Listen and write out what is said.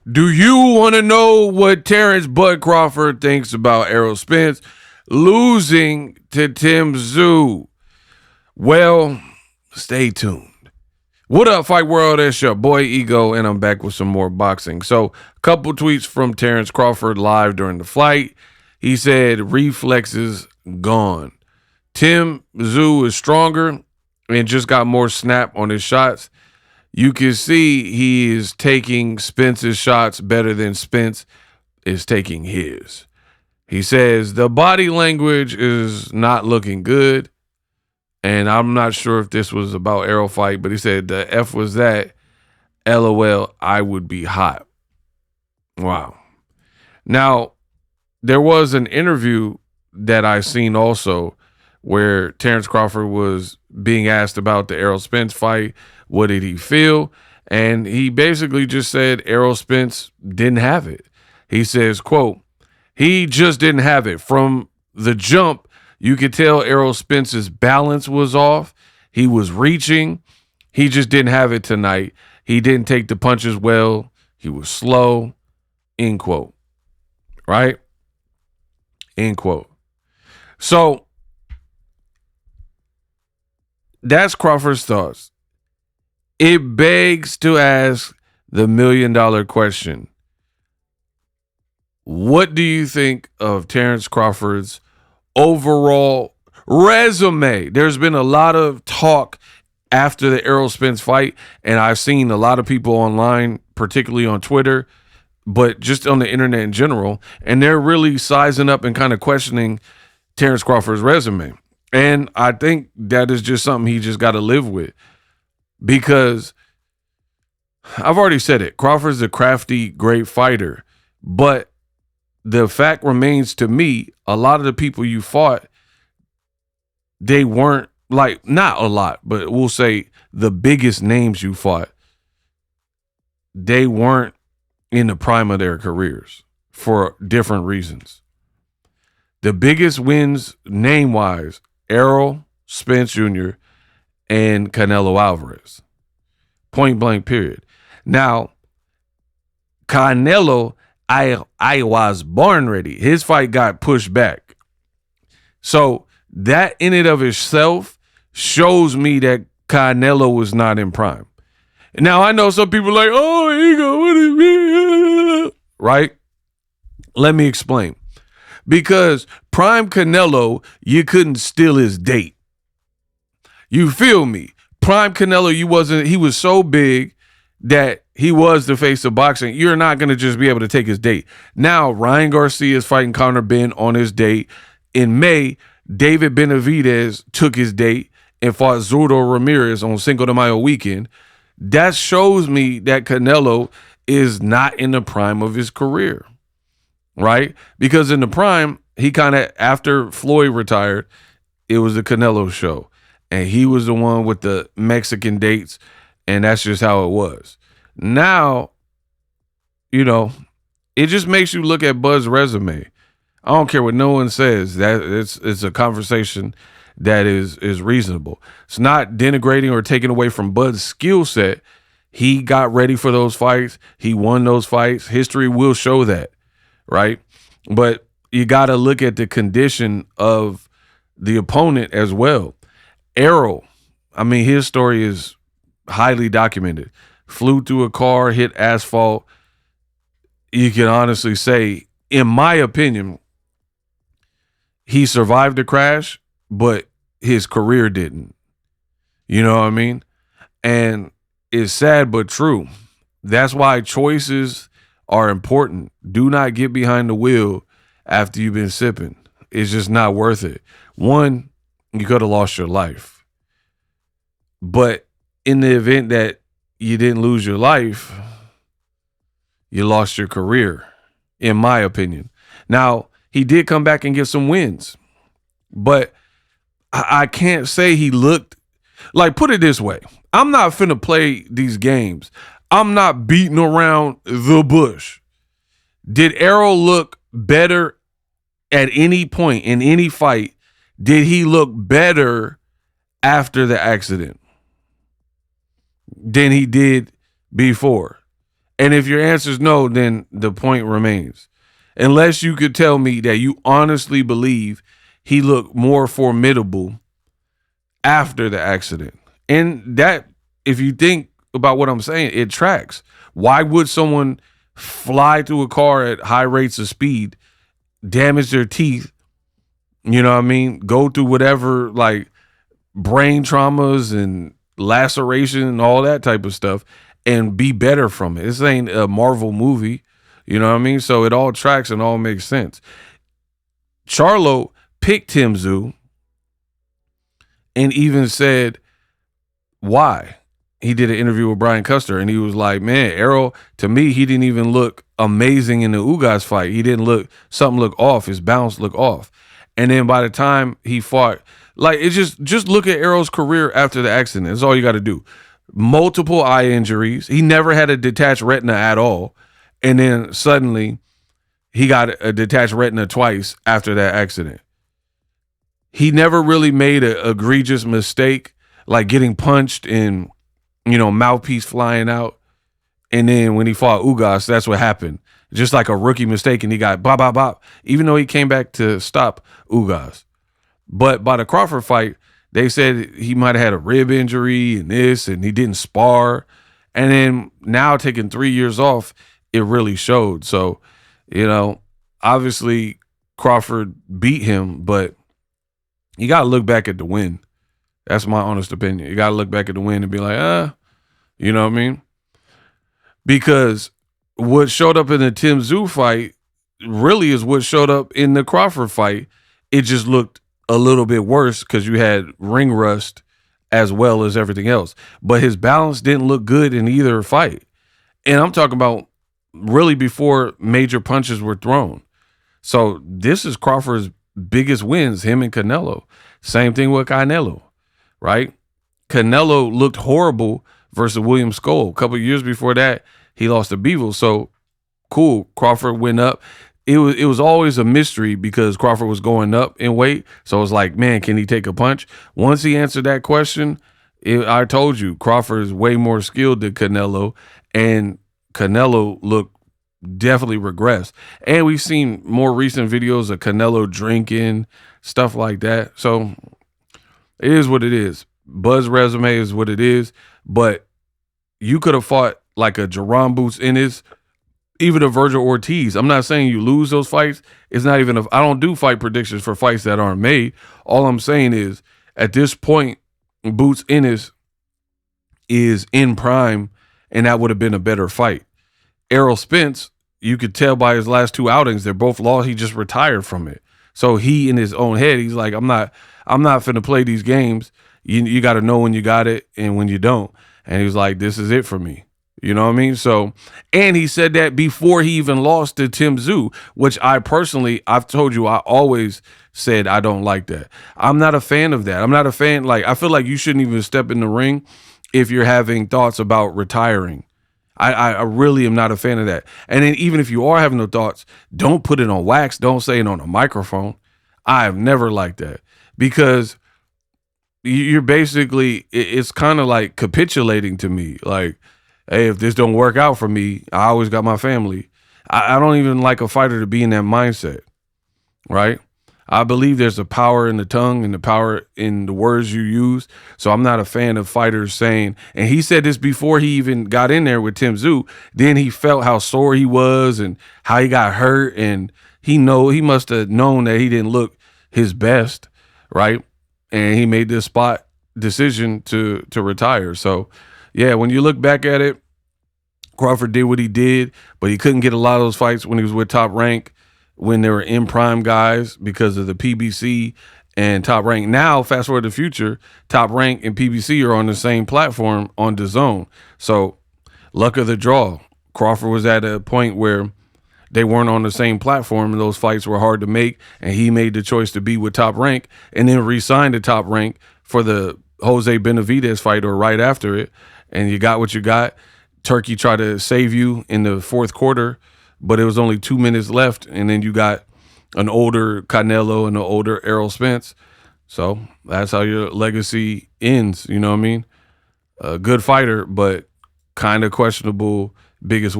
Do you want to know what Terence Bud Crawford thinks about Errol Spence losing to Tszyu? Well, stay tuned. What up, Fight World? It's your boy Ego, and I'm back with some more boxing. So, a couple tweets from Terence Crawford live during the fight. He said, reflexes gone. Tszyu is stronger and just got more snap on his shots. You can see he is taking Spence's shots better than Spence is taking his. He says, the body language is not looking good. And I'm not sure if this was about Errol fight, but he said the F was that. LOL, I would be hot. Wow. Now, there was an interview that I seen also where Terence Crawford was being asked about the Errol Spence fight. What did he feel? And he basically just said Errol Spence didn't have it. He says, quote, he just didn't have it. From the jump, you could tell Errol Spence's balance was off. He was reaching. He just didn't have it tonight. He didn't take the punches well. He was slow, end quote. Right? End quote. So that's Crawford's thoughts. It begs to ask the $1 million question. What do you think of Terence Crawford's overall resume? There's been a lot of talk after the Errol Spence fight, and I've seen a lot of people online, particularly on Twitter, but just on the internet in general, and they're really sizing up and kind of questioning Terence Crawford's resume. And I think that is just something he just got to live with, because I've already said it. Crawford's a crafty, great fighter, but the fact remains to me, a lot of the people you fought, they weren't, like, not a lot, but we'll say the biggest names you fought, they weren't in the prime of their careers for different reasons. The biggest wins name-wise, Errol, Spence Jr., and Canelo Alvarez. Point blank, period. Now, Canelo, I was born ready. His fight got pushed back. So that in and of itself shows me that Canelo was not in prime. Now, I know some people are like, oh, Ego, what do you mean? Right? Let me explain. Because prime Canelo, you couldn't steal his date. You feel me? Prime Canelo, he was so big that he was the face of boxing. You're not going to just be able to take his date. Now, Ryan Garcia is fighting Conor Benn on his date. In May, David Benavidez took his date and fought Zurdo Ramirez on Cinco de Mayo weekend. That shows me that Canelo is not in the prime of his career, right? Because in the prime, he kind of, after Floyd retired, it was the Canelo show. And he was the one with the Mexican dates, and that's just how it was. Now, you know, it just makes you look at Bud's resume. I don't care what no one says. That it's a conversation that is reasonable. It's not denigrating or taking away from Bud's skill set. He got ready for those fights. He won those fights. History will show that, right? But you got to look at the condition of the opponent as well. Errol, I mean, his story is highly documented. Flew through a car, hit asphalt. You can honestly say, in my opinion, he survived the crash, but his career didn't. You know what I mean? And it's sad but true. That's why choices are important. Do not get behind the wheel after you've been sipping. It's just not worth it. One, you could have lost your life. But in the event that you didn't lose your life, you lost your career, in my opinion. Now, he did come back and get some wins, but I can't say he looked, like, put it this way. I'm not finna play these games. I'm not beating around the bush. Did Errol look better at any point in any fight? Did he look better after the accident than he did before? And if your answer is no, then the point remains. Unless you could tell me that you honestly believe he looked more formidable after the accident. And that, if you think about what I'm saying, it tracks. Why would someone fly through a car at high rates of speed, damage their teeth, you know what I mean, go through whatever, like, brain traumas and laceration and all that type of stuff, and be better from it? This ain't a Marvel movie, you know what I mean? So it all tracks and all makes sense. Charlo picked Tszyu and even said why. He did an interview with Brian Custer, and he was like, man, Errol, to me, he didn't even look amazing in the Ugas fight. He didn't look, something look off. His bounce looked off. And then by the time he fought, like, it's just look at Errol's career after the accident. That's all you got to do. Multiple eye injuries. He never had a detached retina at all. And then suddenly he got a detached retina twice after that accident. He never really made an egregious mistake, like getting punched and, you know, mouthpiece flying out. And then when he fought Ugas, that's what happened. Just like a rookie mistake, and he got bop, bop, bop, even though he came back to stop Ugas. But by the Crawford fight, they said he might have had a rib injury and this, and he didn't spar. And then now taking 3 years off, it really showed. So, you know, obviously Crawford beat him, but you got to look back at the win. That's my honest opinion. You got to look back at the win and be like, you know what I mean? Because what showed up in the Tszyu fight really is what showed up in the Crawford fight. It just looked a little bit worse because you had ring rust as well as everything else. But his balance didn't look good in either fight. And I'm talking about really before major punches were thrown. So this is Crawford's biggest wins, him and Canelo. Same thing with Canelo, right? Canelo looked horrible versus William Scoll. A couple of years before that, he lost to Bevel. So cool, Crawford went up. It was always a mystery because Crawford was going up in weight. So it was like, man, can he take a punch? Once he answered that question, I told you, Crawford is way more skilled than Canelo, and Canelo looked definitely regressed. And we've seen more recent videos of Canelo drinking, stuff like that. So it is what it is. Buzz resume is what it is. But you could have fought like a Jerome Boots Ennis, even a Virgil Ortiz. I'm not saying you lose those fights. It's not even I don't do fight predictions for fights that aren't made. All I'm saying is at this point, Boots Ennis is in prime, and that would have been a better fight. Errol Spence, you could tell by his last two outings, they're both lost. He just retired from it. So he, in his own head, he's like, I'm not finna play these games. You got to know when you got it and when you don't. And he was like, this is it for me. You know what I mean? So, and he said that before he even lost to Tszyu, which I've told you, I always said I don't like that. I'm not a fan of that. I'm not a fan. Like, I feel like you shouldn't even step in the ring if you're having thoughts about retiring. I really am not a fan of that. And then even if you are having the thoughts, don't put it on wax. Don't say it on a microphone. I've never liked that because you're basically, it's kind of like capitulating to me. Like, hey, if this don't work out for me, I always got my family. I don't even like a fighter to be in that mindset, right? I believe there's a power in the tongue and the power in the words you use. So I'm not a fan of fighters saying, and he said this before he even got in there with Tszyu, then he felt how sore he was and how he got hurt. And he must have known that he didn't look his best, right? And he made this spot decision to retire. So yeah, when you look back at it, Crawford did what he did, but he couldn't get a lot of those fights when he was with Top Rank, when they were in prime guys because of the PBC and Top Rank. Now, fast forward to the future, Top Rank and PBC are on the same platform on DAZN. So luck of the draw. Crawford was at a point where they weren't on the same platform and those fights were hard to make, and he made the choice to be with Top Rank and then re-signed to Top Rank for the Jose Benavidez fight or right after it, and you got what you got. Turkey tried to save you in the fourth quarter, but it was only 2 minutes left, and then you got an older Canelo and an older Errol Spence. So that's how your legacy ends, you know what I mean? A good fighter, but kind of questionable biggest